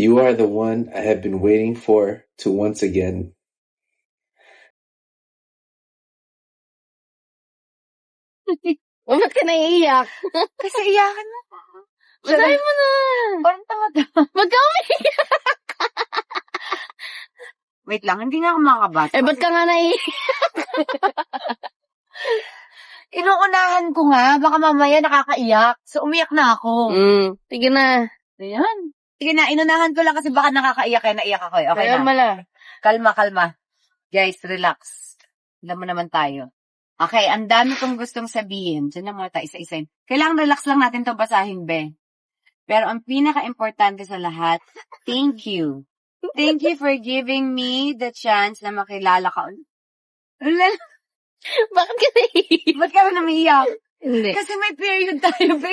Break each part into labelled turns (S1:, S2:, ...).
S1: You are the one I have been waiting for to once again.
S2: O, ba't ka naiiyak?
S3: Kasi iyakan na.
S2: Basahin mo na.
S3: Parang tanga-tanga.
S2: Wag ka umiiyak.
S3: Wait lang, hindi nga ako makakabasa.
S2: Eh, ba't ka nga naiiyak?
S3: Inuunahan ko nga, baka mamaya nakakaiyak. So, umiyak na ako.
S2: Sige na.
S3: Ayan. Sige na, inunahan ko lang kasi baka nakakaiyak kaya naiyak ako. Okay
S2: Kaya
S3: na.
S2: mala.
S3: Kalma. Guys, relax. Alam mo naman tayo. Okay, ang dami kong gustong sabihin. Diyan na muna tayo isa-isa. Kailangan relax lang natin to basahin, be. Pero ang pinaka-importante sa lahat, thank you. Thank you for giving me the chance na makilala ka.
S2: Bakit ka naiiyak?
S3: Ba't ka na namiyak?
S2: Hindi.
S3: Kasi may period tayo, be.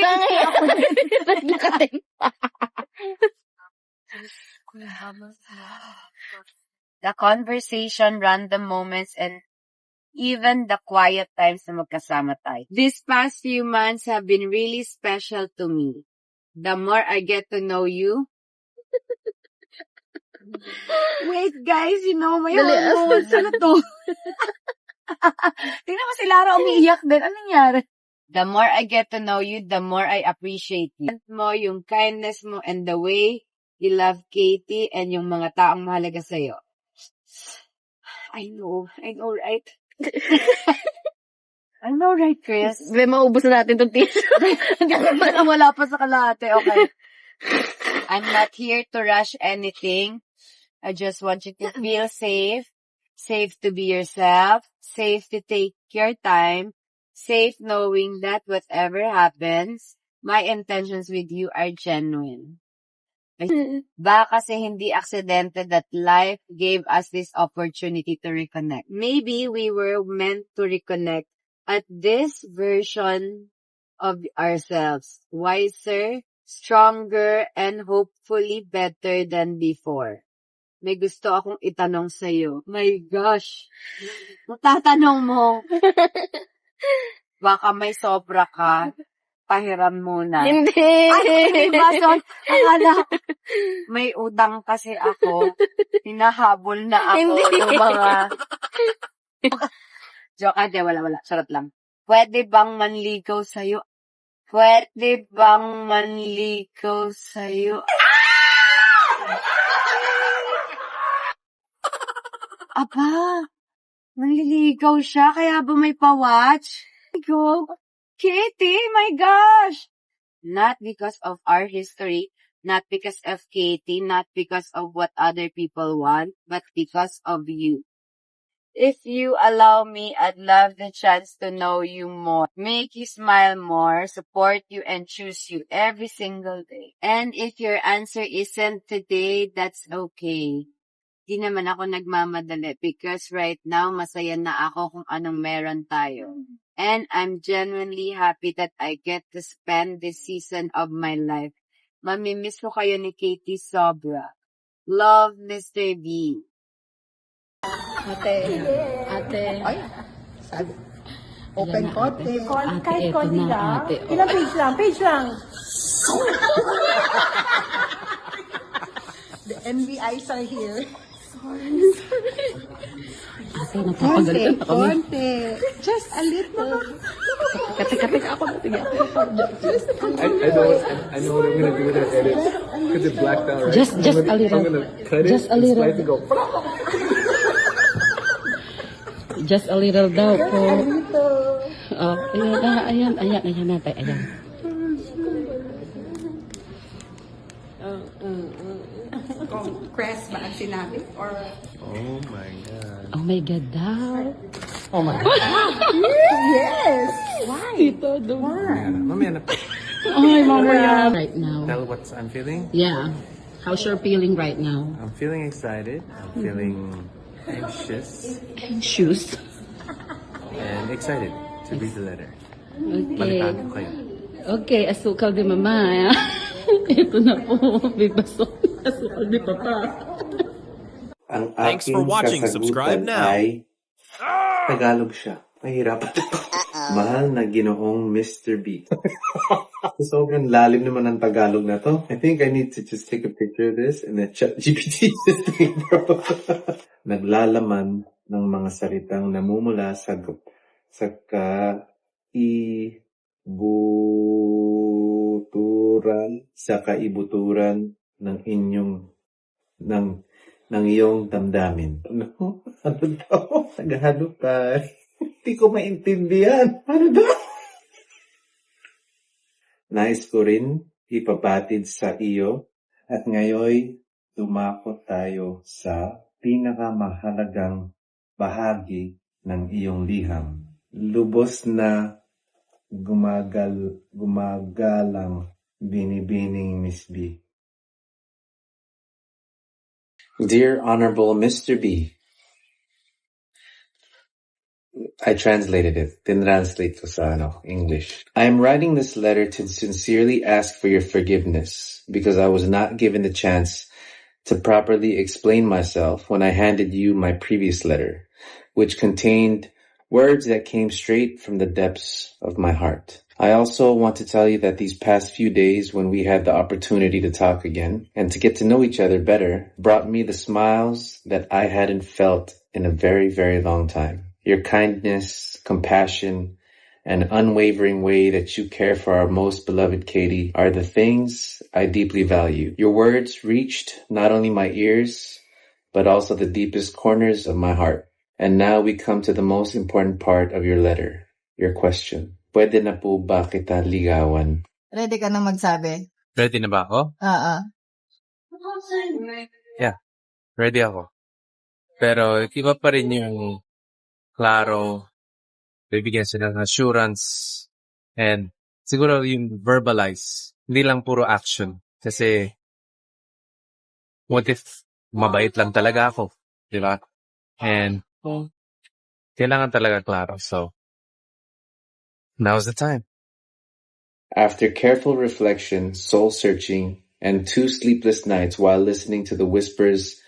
S3: The conversation, random moments, and even the quiet times na magkasama tayo. These past few months have been really special to me. The more I get to know you. Wait, guys, may hormones. Ano to? Tingnan mo si Lara umiiyak din. Ano nangyari? The more I get to know you, the more I appreciate you. Mo, yung kindness mo, and the way you love Katie and yung mga taong mahalaga sa'yo. I know, right? I know, right, Chris?
S2: Be, maubos na natin itong tissue.
S3: Wala pa sa kalahati, okay. I'm not here to rush anything. I just want you to feel safe. Safe to be yourself. Safe to take your time. Safe knowing that whatever happens, my intentions with you are genuine. Baka kasi hindi aksidente that life gave us this opportunity to reconnect. Maybe we were meant to reconnect at this version of ourselves. Wiser, stronger, and hopefully better than before. May gusto akong itanong sa'yo. My gosh! Tatanong mo. Baka may sobra ka. Pahiram muna.
S2: Hindi.
S3: Ay, bason. Akala, may utang kasi ako. Hinahabol na ako
S2: Hindi.
S3: ng mga... Joke, hindi, wala. Sarap lang. Pwede bang manligaw sa'yo? Pwede bang manligaw sa'yo? Aba, manliligaw siya, kaya ba may pa-watch? Go. Katie, my gosh! Not because of our history, not because of Katie, not because of what other people want, but because of you. If you allow me, I'd love the chance to know you more, make you smile more, support you, and choose you every single day. And if your answer isn't today, that's okay. Di naman ako nagmamadali because right now, masaya na ako kung anong meron tayo. And I'm genuinely happy that I get to spend this season of my life. Mamimiss ko kayo ni Katie sobra. Love, Mr. B.
S2: Ate.
S4: Ay, sabi. Open konti.
S2: Kahit konti lang.
S4: Ilang page lang. The NBIs are here.
S2: Ate, napapagalitan ako.
S4: Konti. Just a little.
S2: Kati ako.
S1: I know what I'm gonna do with that edit because it blacked out. Right?
S2: Just a little.
S1: I'm gonna cut it
S2: Just a
S1: and
S2: little.
S1: slice and go.
S2: Just a little daw po. Ayan natin. Ayan.
S4: Crest ba ang sinabi? Or...
S1: Oh my god.
S2: Oh my God daw.
S1: Oh my god.
S4: Yes! Why?
S2: Ito daw.
S1: Mamaya na.
S2: Ay, mamaya. Right now.
S1: Tell what I'm feeling.
S2: Yeah. How's your feeling right now?
S1: I'm feeling excited. I'm feeling anxious
S2: Shoes.
S1: and excited to read the letter.
S2: Okay.
S1: Balitaan ko kayo.
S2: Okay, asukal di mama. Ito na po. Bibasok. Asukal di papa.
S1: Ang
S5: Thanks for
S1: aking
S5: watching. Subscribe
S1: kasagutan
S5: now.
S1: ay Tagalog siya. Mahirapan. Mahal na Ginoong Mr. B. Sobrang lalim naman ng Tagalog na to. I think I need to just take a picture of this and then ChatGPT this thing, bro. Naglalaman ng mga salitang namumula sa kaibuturan ng iyong damdamin. Ano? Ano daw? Tagalog pa. Hindi ko maintindihan. Ano daw? Nais ko rin ipapatid sa iyo at ngayon dumako tayo sa pinakamahalagang bahagi ng iyong liham. Lubos na gumagalang binibining Miss B. Dear Honorable Mr. B, I translated it. Translate ko sa English. I am writing this letter to sincerely ask for your forgiveness because I was not given the chance to properly explain myself when I handed you my previous letter, which contained words that came straight from the depths of my heart. I also want to tell you that these past few days when we had the opportunity to talk again and to get to know each other better brought me the smiles that I hadn't felt in a very, very long time. Your kindness, compassion, and unwavering way that you care for our most beloved Katie are the things I deeply value. Your words reached not only my ears, but also the deepest corners of my heart. And now we come to the most important part of your letter, your question. Pwede na po ba kita ligawan?
S4: Ready ka na magsabi?
S5: Ready na ba ako? Yeah, ready ako. Pero iba pa rin yung klaro, bibigyan sila ng assurance, and siguro yung verbalize. Hindi lang puro action. Kasi, what if mabait lang talaga ako? Diba? And, kailangan talaga klaro. So, now's the time.
S1: After careful reflection, soul-searching, and 2 sleepless nights while listening to the whispers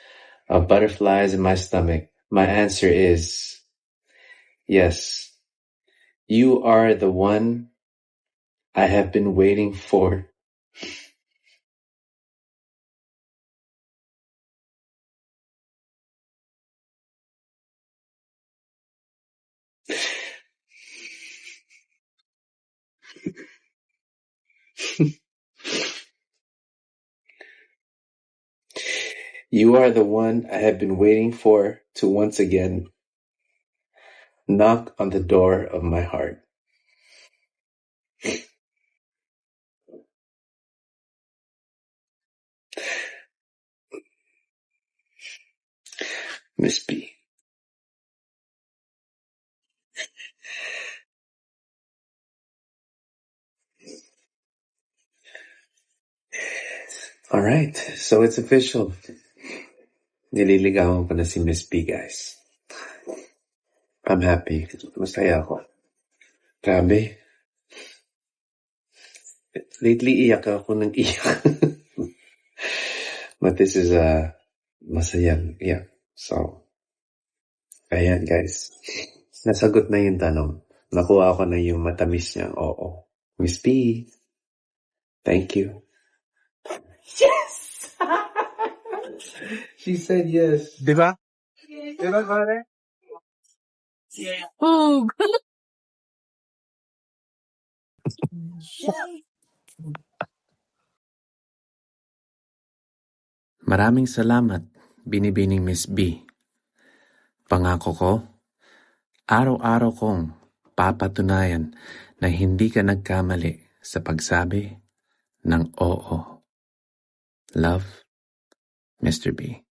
S1: of butterflies in my stomach, my answer is, yes, you are the one I have been waiting for. You are the one I have been waiting for to once again knock on the door of my heart. Miss B. All right, so it's official. Nililigawan ko na si Miss B, guys. I'm happy. Masaya ako. Grabe. Lately, iyak ako ng iyak. But this is masayang iyak. So, ayan, guys. Nasagot na yung tanong. Nakuha ko na yung matamis niyang oo. Miss B, thank you. Yes! She said yes.
S5: Diba? Diba, pare?
S2: Oh,
S1: Maraming salamat, binibining Miss B. Pangako ko, araw-araw kong papatunayan na hindi ka nagkamali sa pagsabi ng oo. Love, Mr. B.